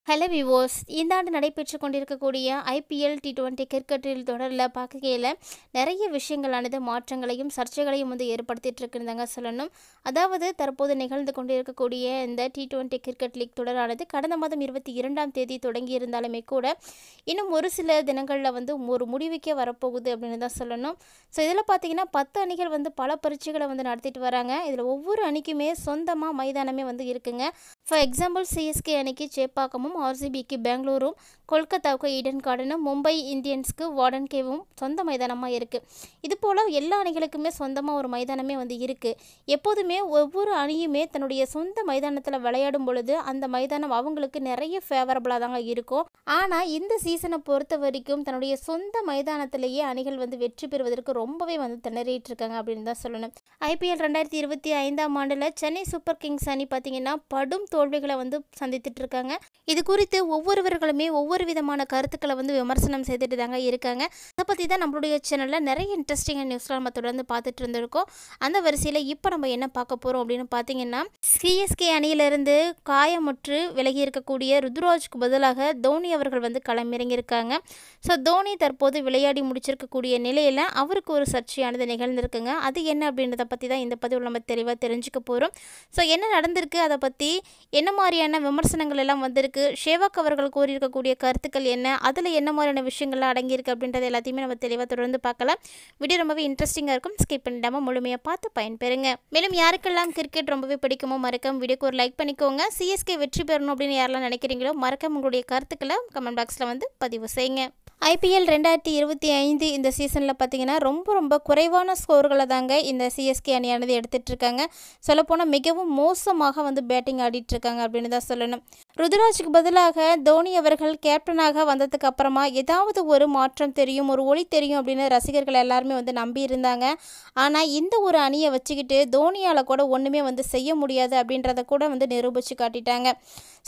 Hello விவோஸ், இந்த ஆண்டு நடைபெற்று கொண்டிருக்கக்கூடிய ஐபிஎல் T20 கிரிக்கெட்டில் தொடரில் பார்க்கையில் நிறைய விஷயங்களானது மாற்றங்களையும் சர்ச்சைகளையும் ஏற்படுத்திட்டு இருக்குன்னு சொல்லணும். அதாவது தற்போது நிகழ்ந்து கொண்டிருக்கக்கூடிய இந்த T20 கிரிக்கெட் லீக் தொடரானது கடந்த மாதம் 22ஆம் தேதி தொடங்கி இருந்தாலுமே கூட இன்னும் ஒரு சில தினங்களில் ஒரு முடிவுக்கே வரப்போகுது அப்படின்னு தான் சொல்லணும். ஸோ இதில் பார்த்தீங்கன்னா 10 அணிகள் பல பரீட்சைகளை நடத்திட்டு வராங்க. இதில் ஒவ்வொரு அணிக்குமே சொந்தமாக மைதானமே இருக்குங்க. ஃபார் எக்ஸாம்பிள் சிஎஸ்கே அணிக்கு சேப்பாக்கமும், ஆர்சிபிக்கு பெங்களூரும், கொல்கத்தாவுக்கு ஈடன் கார்டனும், மும்பை இந்தியன்ஸ்க்கு வார்டன் கேவும் சொந்த மைதானமாக இருக்குது. இது போல் எல்லா அணிகளுக்குமே சொந்தமாக ஒரு மைதானமே இருக்குது. எப்போதுமே ஒவ்வொரு அணியுமே தன்னுடைய சொந்த மைதானத்தில் விளையாடும் பொழுது அந்த மைதானம் அவங்களுக்கு நிறைய ஃபேவரபுளாக தாங்க இருக்கும். ஆனால் இந்த சீசனை பொறுத்த வரைக்கும் தன்னுடைய சொந்த மைதானத்திலேயே அணிகள் வெற்றி பெறுவதற்கு ரொம்பவே திணறிட்டு இருக்காங்க அப்படின்னு தான் சொல்லணும். ஐபிஎல் 2025ஆம் ஆண்டில் சென்னை சூப்பர் கிங்ஸ் அணி பார்த்தீங்கன்னா படும் தோல்விகளை சந்தித்துட்டு இருக்காங்க. இது குறித்து ஒவ்வொருவர்களுமே ஒவ்வொரு விதமான கருத்துக்களை விமர்சனம் செய்துட்டு தாங்க இருக்காங்க. அதை பற்றி தான் நம்மளுடைய சேனலில் நிறைய இன்ட்ரெஸ்டிங்கான நியூஸ்லாம் நம்ம தொடர்ந்து பார்த்துட்டு இருந்திருக்கோம். அந்த வரிசையில் இப்போ நம்ம என்ன பார்க்க போகிறோம் அப்படின்னு பார்த்தீங்கன்னா, சிஎஸ்கே அணியிலிருந்து காயமுற்று விலகி இருக்கக்கூடிய ருத்ராஜுக்கு பதிலாக தோனி அவர்கள் களமிறங்கியிருக்காங்க. ஸோ தோனி தற்போது விளையாடி முடிச்சிருக்கக்கூடிய நிலையில் அவருக்கு ஒரு சர்ச்சையானது நிகழ்ந்திருக்குங்க. அது என்ன அப்படின்றத பற்றி தான் இந்த பதிவில் நம்ம தெளிவாக தெரிஞ்சுக்க போகிறோம். ஸோ என்ன நடந்திருக்கு, அதை பற்றி என்ன மாதிரியான விமர்சனங்கள் எல்லாம் வந்திருக்கு, ஷேவாக் அவர்கள் கூறியிருக்கக்கூடிய கருத்துக்கள் என்ன, அதில் என்ன மாதிரியான விஷயங்கள்லாம் அடங்கியிருக்கு அப்படின்றது எல்லாத்தையுமே நம்ம தெளிவாக தொடர்ந்து பார்க்கலாம். வீடியோ ரொம்பவே இன்ட்ரெஸ்டிங்காக இருக்கும். ஸ்கிப் பண்ணிடாமல் முழுமையாக பார்த்து பயன்பெறுங்க. மேலும் யாருக்கெல்லாம் கிரிக்கெட் ரொம்பவே பிடிக்குமோ மறக்காம வீடியோக்கு ஒரு லைக் பண்ணிக்கோங்க. சிஎஸ்கே வெற்றி பெறணும் அப்படின்னு யாரெல்லாம் நினைக்கிறீங்களோ மறக்காம உங்களுடைய கருத்துக்களை கமெண்ட் பாக்ஸில் பதிவு செய்யுங்க. ஐபிஎல் 2025 இந்த சீசனில் பார்த்தீங்கன்னா ரொம்ப குறைவான ஸ்கோர்களை தாங்க இந்த சிஎஸ்கே அணியானது எடுத்துகிட்டு இருக்காங்க. சொல்லப்போனால் மிகவும் மோசமாக பேட்டிங் ஆடிட்டு இருக்காங்க அப்படின்னு தான் சொல்லணும். ருத்ராஜுக்கு பதிலாக தோனி அவர்கள் கேப்டனாக வந்ததுக்கு அப்புறமா ஏதாவது ஒரு மாற்றம் தெரியும், ஒரு ஒளி தெரியும் அப்படின்னு ரசிகர்கள் எல்லாருமே நம்பி இருந்தாங்க. ஆனால் இந்த ஒரு அணியை வச்சுக்கிட்டு தோனியால் கூட ஒன்றுமே செய்ய முடியாது அப்படின்றத கூட நிரூபித்து காட்டிட்டாங்க.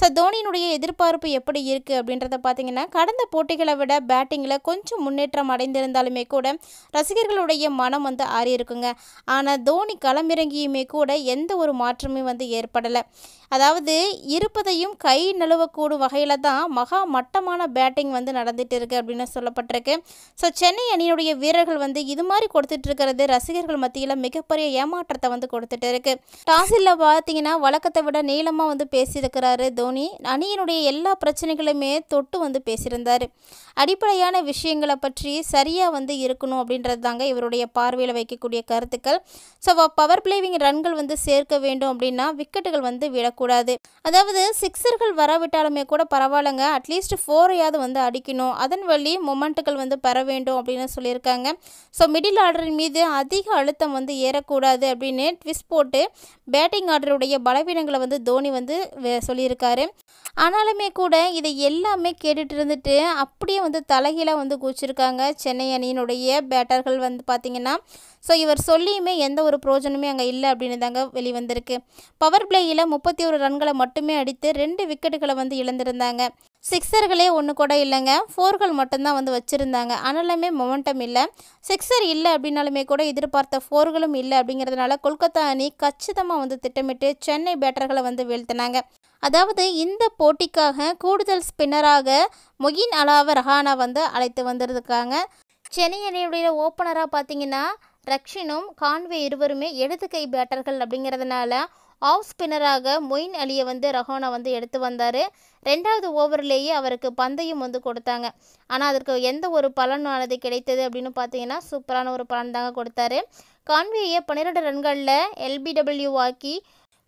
ஸோ தோனியினுடைய எதிர்பார்ப்பு எப்படி இருக்குது அப்படின்றத பார்த்தீங்கன்னா, கடந்த போட்டிகளை விட பேட்டிங்கில் கொஞ்சம் முன்னேற்றம் அடைந்திருந்தாலுமே கூட ரசிகர்களுடைய மனம் ஆறி இருக்குங்க. ஆனால் தோனி களமிறங்கியுமே கூட எந்த ஒரு மாற்றமே ஏற்படலை. அதாவது இருப்பதையும் கை நழுவக்கூடும் வகையில் தான் மகா மட்டமான பேட்டிங் நடந்துட்டு இருக்கு அப்படின்னு சொல்லப்பட்டிருக்கு. ஸோ சென்னை அணியினுடைய வீரர்கள் இது மாதிரி கொடுத்துட்டு இருக்கிறது ரசிகர்கள் மத்தியில் மிகப்பெரிய ஏமாற்றத்தை கொடுத்துட்டு இருக்கு. டாஸில் பார்த்தீங்கன்னா வழக்கத்தை விட நீளமாக பேசியிருக்கிறாரு தோனி. அணியினுடைய எல்லா பிரச்சனைகளுமே தொட்டு பேசியிருந்தார். அடிப்படையான விஷயங்களை பற்றி சரியாக இருக்கணும் அப்படின்றது தாங்க இவருடைய பார்வையில் வைக்கக்கூடிய கருத்துக்கள். ஸோ பவர் பிளேவிங் ரன்கள் சேர்க்க வேண்டும் அப்படின்னா விக்கெட்டுகள் விடக்கூடாது. அதாவது சிக்ஸர்கள் வரவிட்டாலுமே கூட பரவாயில்லைங்க, அட்லீஸ்ட் 4ஐயாவது அடிக்கணும், அதன் வழி மொமெண்ட்டுகள் பெற வேண்டும் அப்படின்னு சொல்லியிருக்காங்க. ஸோ மிடில் ஆர்டரின் மீது அதிக அழுத்தம் ஏறக்கூடாது அப்படின்னு ட்விஸ்ட் போட்டு பேட்டிங் ஆர்டருடைய பலவீனங்களை தோனி சொல்லியிருக்காரு. ஆனாலுமே கூட இதை எல்லாமே கேட்டுட்டு இருந்துட்டு அப்படியே தலைகீழாக கூச்சிருக்காங்க சென்னை அணியினுடைய பேட்டர்கள் பார்த்தீங்கன்னா. ஸோ இவர் சொல்லியுமே எந்த ஒரு பிரோஜனமே அங்கே இல்லை அப்படின்னு தாங்க வெளிவந்திருக்கு. பவர் பிளேயில் 31 ரன்களை மட்டுமே அடித்து 2 விக்கெட்டுகளை இழந்திருந்தாங்க. சிக்ஸர்களே ஒன்று கூட இல்லைங்க, 4கள் மட்டும்தான் வச்சுருந்தாங்க. ஆனாலுமே மொமெண்டம் இல்லை. சிக்ஸர் இல்லை அப்படின்னாலுமே கூட எதிர்பார்த்த 4களும் இல்லை. அப்படிங்கிறதுனால கொல்கத்தா அணி கச்சிதமாக திட்டமிட்டு சென்னை பேட்டர்களை வீழ்த்தினாங்க. அதாவது இந்த போட்டிக்காக கூடுதல் ஸ்பின்னராக மொயின் அலாவ ரஹானா அழைத்து வந்திருக்காங்க. சென்னை அணியுடைய ஓப்பனராக பார்த்தீங்கன்னா ரக்ஷினும் கான்வே இருவருமே இடது கை பேட்டர்கள். அப்படிங்கிறதுனால ஆஃப் ஸ்பின்னராக மொயின் அலியை ரஹானா எடுத்து வந்தார். 2வது ஓவர்லேயே அவருக்கு பந்தையும் கொடுத்தாங்க. ஆனால் அதற்கு எந்த ஒரு பலனானது கிடைத்தது அப்படின்னு பார்த்தீங்கன்னா சூப்பரான ஒரு பலன் தாங்க கொடுத்தாரு. கான்வேயை 12 ரன்களில் எல்பிடபிள்யூ ஆக்கி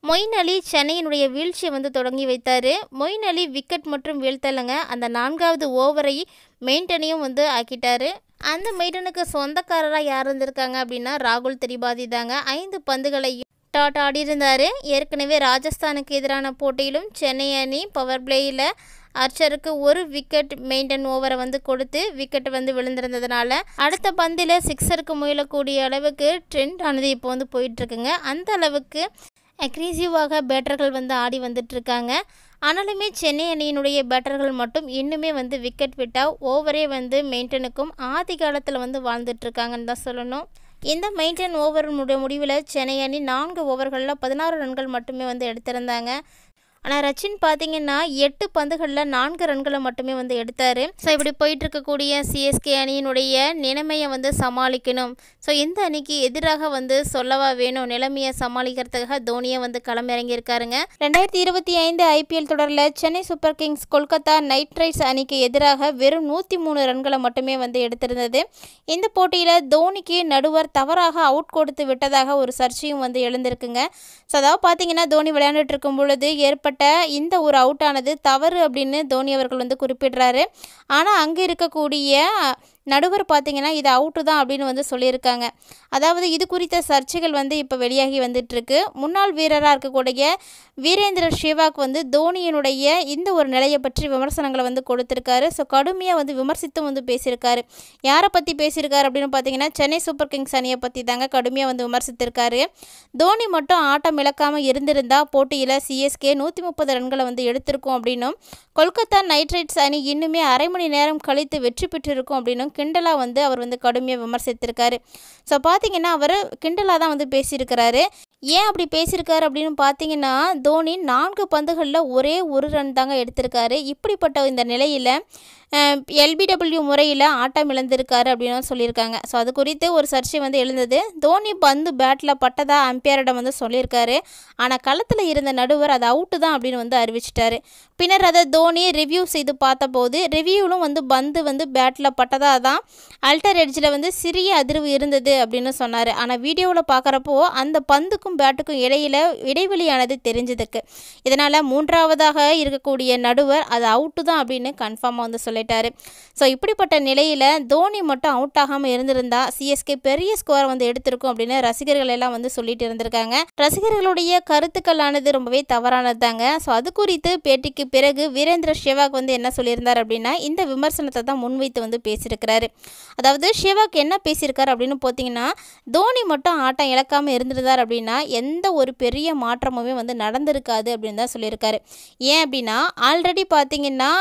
மொயின் அலி சென்னையினுடைய வீழ்ச்சியை தொடங்கி வைத்தார். மொயின் அலி விக்கெட் மற்றும் வீழ்த்தலைங்க, அந்த 4வது ஓவரை மெயின்டனையும் ஆக்கிட்டார். அந்த மெயின்டனுக்கு சொந்தக்காரராக யார் இருந்திருக்காங்க அப்படின்னா ராகுல் திரிபாதி தாங்க. 5 பந்துகளையும் டாட் ஆடியிருந்தார். ஏற்கனவே ராஜஸ்தானுக்கு எதிரான போட்டியிலும் சென்னை அணி பவர் பிளேயில் அர்ச்சருக்கு ஒரு விக்கெட் மெயின்டன் ஓவரை கொடுத்து விக்கெட் விழுந்திருந்ததுனால அடுத்த பந்தில் சிக்ஸருக்கு முயலக்கூடிய அளவுக்கு ட்ரெண்ட் ஆனது இப்போ போயிட்டுருக்குங்க. அந்த அளவுக்கு அக்ரெசிவாக பேட்டர்கள் ஆடி வந்துட்டுருக்காங்க. ஆனாலுமே சென்னை அணியினுடைய பேட்டர்கள் மட்டும் இன்னுமே விக்கெட் விட்டால் ஓவரே மெயின்டனுக்கும் ஆதி காலத்தில் வாழ்ந்துட்டுருக்காங்கன்னு தான் சொல்லணும். இந்த மெயின்டன் ஓவர் முடிவில் சென்னை அணி 4 ஓவர்களில் 16 ரன்கள் மட்டுமே எடுத்திருந்தாங்க. ஆனால் ரச்சின் பார்த்தீங்கன்னா 8 பந்துகளில் 4 ரன்களை மட்டுமே வந்து எடுத்தார். ஸோ இப்படி போயிட்டு இருக்கக்கூடிய சிஎஸ்கே அணியினுடைய நிலைமையை வந்து சமாளிக்கணும். ஸோ இந்த அணிக்கு எதிராக வந்து சொல்லவா வேணும், நிலைமையை சமாளிக்கிறதுக்காக தோனியை வந்து களமிறங்கியிருக்காருங்க. 2025 ஐபிஎல் தொடரில் Chennai super Kings Kolkata night Riders அணிக்கு எதிராக வெறும் 103 ரன்களை மட்டுமே வந்து எடுத்திருந்தது. இந்த போட்டியில் தோனிக்கு நடுவர் தவறாக அவுட் கொடுத்து விட்டதாக ஒரு சர்ச்சையும் வந்து எழுந்திருக்குங்க. ஸோ அதாவது பார்த்தீங்கன்னா தோனி விளையாண்டுட்டு இருக்கும் பொழுது ஏற்பட்ட இந்த ஒரு அவுட் ஆனது தவறு அப்படின்னு தோனி அவர்கள் வந்து குறிப்பிடுறாரு. ஆனால் அங்கே இருக்கக்கூடிய நடுவர் பார்த்தீங்கன்னா இது அவுட்டு தான் அப்படின்னு வந்து சொல்லியிருக்காங்க. அதாவது இது குறித்த சர்ச்சைகள் வந்து இப்போ வெளியாகி வந்துட்டுருக்கு. முன்னாள் வீரராக இருக்கக்கூடிய வீரேந்திர சேவாக் வந்து தோனியினுடைய இந்த ஒரு நிலையை பற்றி விமர்சனங்களை வந்து கொடுத்துருக்காரு. ஸோ கடுமையாக வந்து விமர்சித்தும் வந்து பேசியிருக்காரு. யாரை பற்றி பேசியிருக்காரு அப்படின்னு பார்த்தீங்கன்னா சென்னை சூப்பர் கிங்ஸ் அணியை பற்றி தாங்க கடுமையாக வந்து விமர்சித்திருக்காரு. தோனி மட்டும் ஆட்டம் இழக்காமல் இருந்திருந்தால் போட்டியில் சிஎஸ்கே 130 ரன்களை வந்து எடுத்திருக்கும் அப்படின்னும், கொல்கத்தா நைட் ரைடர்ஸ் அணி இன்னுமே அரை மணி நேரம் கழித்து வெற்றி பெற்றிருக்கும் அப்படின்னும் கிண்டலாக வந்து அவர் வந்து கடுமையாக விமர்சித்திருக்காரு. ஸோ பார்த்தீங்கன்னா அவர் கிண்டலாக தான் வந்து பேசியிருக்கிறாரு. ஏன் அப்படி பேசியிருக்காரு அப்படின்னு பார்த்தீங்கன்னா தோனி 4 பந்துகளில் ஒரே ஒரு ரன் தாங்க எடுத்திருக்காரு. இப்படிப்பட்ட இந்த நிலையில் எல்பிடபிள்யூ முறையில் ஆட்டம் இழந்திருக்காரு அப்படின்னு சொல்லியிருக்காங்க. ஸோ அது குறித்து ஒரு சர்ச்சை வந்து எழுந்தது. தோனி பந்து பேட்டில் பட்டதா அம்பையரிடம் வந்து சொல்லியிருக்காரு. ஆனால் களத்தில் இருந்த நடுவர் அது அவுட்டு தான் அப்படின்னு வந்து அறிவிச்சிட்டாரு. பின்னர் அதை தோனி ரிவ்யூ செய்து பார்த்தபோது ரிவ்யூவிலும் வந்து பந்து வந்து பேட்டில் பட்டதா தான் அல்டர் எட்ஜில் வந்து சிறிய அதிர்வு இருந்தது அப்படின்னு சொன்னார். ஆனால் வீடியோவில் பார்க்குறப்போ அந்த பந்துக்கும் பேட்டுக்கும் இடைவெளியானது தெரிஞ்சதுக்கு. இதனால் 3ஆவதாக இருக்கக்கூடிய நடுவர் அது அவுட்டு தான் அப்படின்னு கன்ஃபார்மாக வந்து சொல்லிட்டாரு. ஸோ இப்படிப்பட்ட நிலையில் தோனி மட்டும் அவுட் ஆகாமல் இருந்திருந்தா சிஎஸ்கே பெரிய ஸ்கோர் வந்து எடுத்திருக்கும் அப்படின்னு ரசிகர்கள் எல்லாம் வந்து சொல்லிட்டு இருந்திருக்காங்க. ரசிகர்களுடைய கருத்துக்களானது ரொம்பவே தவறானது தாங்க. ஸோ அது குறித்து பேட்டிக்கு பிறகு வீரேந்திர சேவாக் வந்து என்ன சொல்லியிருந்தார் அப்படின்னா இந்த விமர்சனத்தை தான் முன்வைத்து வந்து பேசியிருக்கிறாரு. அதாவது சேவாக் என்ன பேசியிருக்காரு அப்படின்னு பார்த்தீங்கன்னா தோனி மட்டும் ஆட்டம் இழக்காமல் இருந்திருந்தார் அப்படின்னா எந்த ஒரு பெரிய மாற்றமுமே வந்து நடந்திருக்காது அப்படின்னு தான் சொல்லியிருக்காரு. ஏன் அப்படின்னா ஆல்ரெடி பார்த்தீங்கன்னா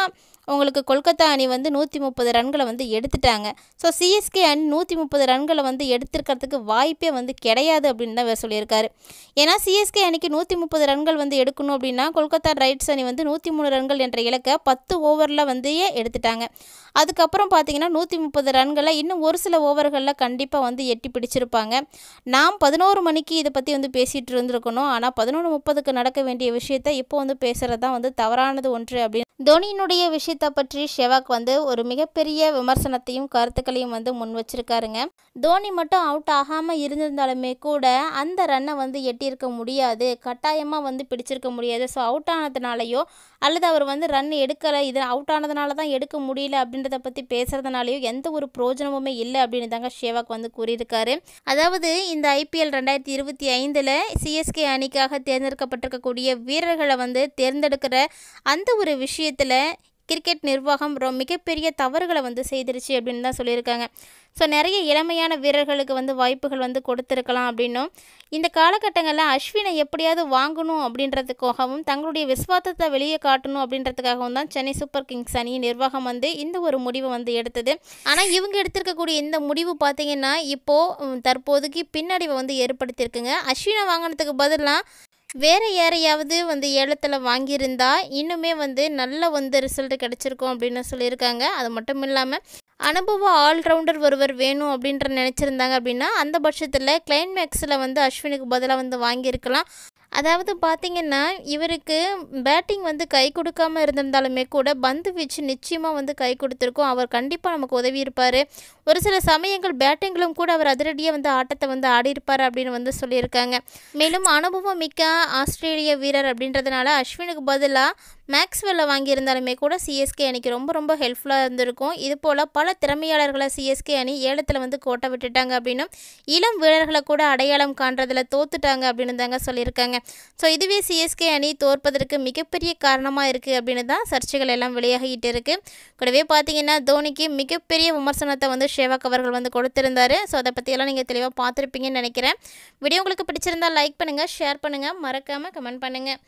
உங்களுக்கு கொல்கத்தா அணி வந்து 130 ரன்களை வந்து எடுத்துட்டாங்க. ஸோ சிஎஸ்கே அணி 130 ரன்களை வந்து எடுத்துருக்கிறதுக்கு வாய்ப்பே வந்து கிடையாது அப்படின்னு தான் சொல்லியிருக்காரு. ஏன்னா சிஎஸ்கே அணிக்கு 130 ரன்கள் வந்து எடுக்கணும் அப்படின்னா கொல்கத்தா ரைடர்ஸ் அணி வந்து 103 ரன்கள் என்ற இலக்கை 10 ஓவரில் வந்து எடுத்துட்டாங்க. அதுக்கப்புறம் பார்த்தீங்கன்னா 130 ரன்களை இன்னும் ஒரு சில ஓவர்களில் கண்டிப்பாக வந்து எட்டி பிடிச்சிருப்பாங்க. நாம் 11 மணிக்கு இதை பற்றி வந்து பேசிகிட்டு இருந்திருக்கணும். ஆனால் 11:30க்கு நடக்க வேண்டிய விஷயத்தை இப்போ வந்து பேசுகிறது தான் வந்து தவறானது ஒன்று அப்படின்னு தோனியினுடைய விஷயத்தை பற்றி சேவாக் வந்து ஒரு மிகப்பெரிய விமர்சனத்தையும் கருத்துக்களையும் வந்து முன் வச்சிருக்காருங்க. தோனி மட்டும் அவுட் ஆகாமல் இருந்திருந்தாலுமே கூட அந்த ரன்னை வந்து எட்டியிருக்க முடியாது, கட்டாயமாக வந்து பிடிச்சிருக்க முடியாது. ஸோ அவுட் ஆனதுனாலையோ அல்லது அவர் வந்து ரன் எடுக்கலை, இது அவுட் ஆனதுனால தான் எடுக்க முடியல அப்படின்றத பற்றி பேசுகிறதுனாலையோ எந்த ஒரு பிரயோஜனமுமே இல்லை அப்படின்னு தாங்க சேவாக் வந்து கூறியிருக்காரு. அதாவது இந்த ஐபிஎல் 2025 சிஎஸ்கே அணிக்காக தேர்ந்தெடுக்கப்பட்டிருக்கக்கூடிய வீரர்களை வந்து தேர்ந்தெடுக்கிற அந்த ஒரு விஷயத்தில் கிரிக்கெட் நிர்வாகம் மிகப்பெரிய தவறுகளை வந்து செய்திருச்சு அப்படின்னு தான் சொல்லியிருக்காங்க. ஸோ நிறைய இளமையான வீரர்களுக்கு வந்து வாய்ப்புகள் வந்து கொடுத்துருக்கலாம் அப்படின்னும், இந்த காலகட்டங்களில் அஸ்வினை எப்படியாவது வாங்கணும் அப்படின்றதுக்காகவும் தங்களுடைய விஸ்வாசத்தை வெளியே காட்டணும் அப்படின்றதுக்காகவும் தான் சென்னை சூப்பர் கிங்ஸ் அணி நிர்வாகம் வந்து இந்த ஒரு முடிவை வந்து எடுத்தது. ஆனால் இவங்க எடுத்திருக்கக்கூடிய இந்த முடிவு பார்த்தீங்கன்னா இப்போது தற்போதைக்கு பின்னடைவை வந்து ஏற்படுத்தியிருக்குங்க. அஸ்வினை வாங்கினதுக்கு பதிலாக வேறு யாரையாவது வந்து ஏலத்தில் வாங்கியிருந்தா இன்னுமே வந்து நல்ல வந்து ரிசல்ட் கிடச்சிருக்கும் அப்படின்னு சொல்லியிருக்காங்க. அது மட்டும் இல்லாமல் அனுபவ ஆல்ரவுண்டர் ஒருவர் வேணும் அப்படின்ற நினச்சிருந்தாங்க அப்படின்னா அந்த பட்சத்தில் கிளைமேக்ஸில் வந்து அஸ்வினுக்கு பதிலாக வந்து வாங்கியிருக்கலாம். அதாவது பார்த்திங்கன்னா இவருக்கு பேட்டிங் வந்து கை கொடுக்காமல் இருந்திருந்தாலுமே கூட பந்து வீச்சு நிச்சயமாக வந்து கை கொடுத்துருக்கோம். அவர் கண்டிப்பாக நமக்கு உதவி இருப்பார். ஒரு சில சமயங்கள் பேட்டிங்கிலும் கூட அவர் அதிரடியாக வந்து ஆட்டத்தை வந்து ஆடியிருப்பார் அப்படின்னு வந்து சொல்லியிருக்காங்க. மேலும் அனுபவம் மிக்க ஆஸ்திரேலிய வீரர் அப்படின்றதுனால அஸ்வினுக்கு பதிலாக மேக்ஸ்வெல்லை வாங்கியிருந்தாலுமே கூட சிஎஸ்கே அணிக்கு ரொம்ப ரொம்ப ஹெல்ப்ஃபுல்லாக இருந்திருக்கும். இது போல் பல திறமையாளர்களை சிஎஸ்கே அணி ஏலத்தில் வந்து கோட்டை விட்டுட்டாங்க அப்படின்னும், இளம் வீரர்களை கூட அடையாளம் காண்றதில் தோத்துட்டாங்க அப்படின்னு தாங்க சொல்லியிருக்காங்க. ஸோ இதுவே சிஎஸ்கே அணி தோற்பதற்கு மிகப்பெரிய காரணமாக இருக்குது அப்படின்னு தான் சர்ச்சைகள் எல்லாம் வெளியாகிட்டு இருக்குது. கூடவே பார்த்தீங்கன்னா தோனிக்கு மிகப்பெரிய விமர்சனத்தை வந்து சேவாக் அவர்கள் வந்து கொடுத்திருந்தார். ஸோ அதை பற்றியெல்லாம் நீங்கள் தெளிவாக பார்த்துருப்பீங்கன்னு நினைக்கிறேன். வீடியோ உங்களுக்கு பிடிச்சிருந்தால் லைக் பண்ணுங்கள், ஷேர் பண்ணுங்கள், மறக்காமல் கமெண்ட் பண்ணுங்கள்.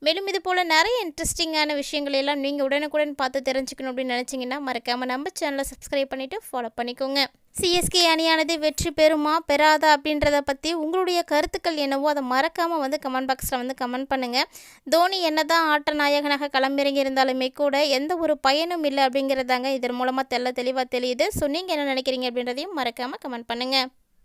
மேலும் இது போல் நிறைய இன்ட்ரெஸ்டிங்கான விஷயங்கள் எல்லாம் நீங்கள் உடனுக்குடன் பார்த்து தெரிஞ்சுக்கணும் அப்படின்னு நினச்சிங்கன்னா மறக்காமல் நம்ம சேனலை சப்ஸ்கிரைப் பண்ணிவிட்டு ஃபாலோ பண்ணிக்கோங்க. சிஎஸ்கே அணியானது வெற்றி பெறுமா பெறாதா அப்படின்றத பற்றி உங்களுடைய கருத்துக்கள் என்னவோ அதை மறக்காமல் கமெண்ட் பாக்ஸில் கமெண்ட் பண்ணுங்கள். தோனி என்ன தான் ஆட்ட நாயகனாக களமிறங்கி இருந்தாலுமே கூட எந்த ஒரு பயனும் இல்லை அப்படிங்கிறதாங்க இதன் மூலமாக தெளிவாக தெரியுது. ஸோ நீங்கள் என்ன நினைக்கிறீங்க அப்படின்றதையும் மறக்காமல் கமெண்ட் பண்ணுங்கள்.